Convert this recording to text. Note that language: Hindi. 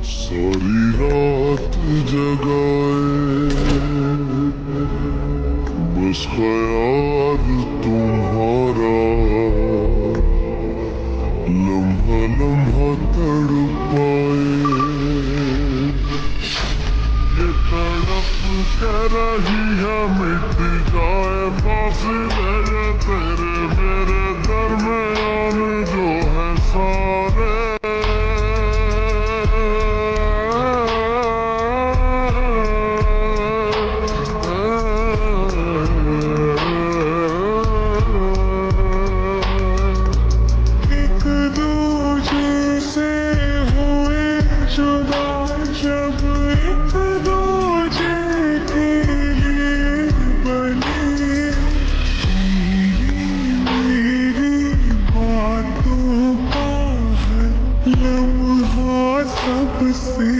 सारी रात जगाए बस ख्याल तुम्हारा, लम्हा लम्हा तड़पाए। ये तड़प कर रही है मिट जाए फासले ये तेरे मेरे दरमियान जो है सारे। एक दूजे से हुए जुदा जब एक दूजे के लिए बने, मेरी बातों का हर लम्हा सबसे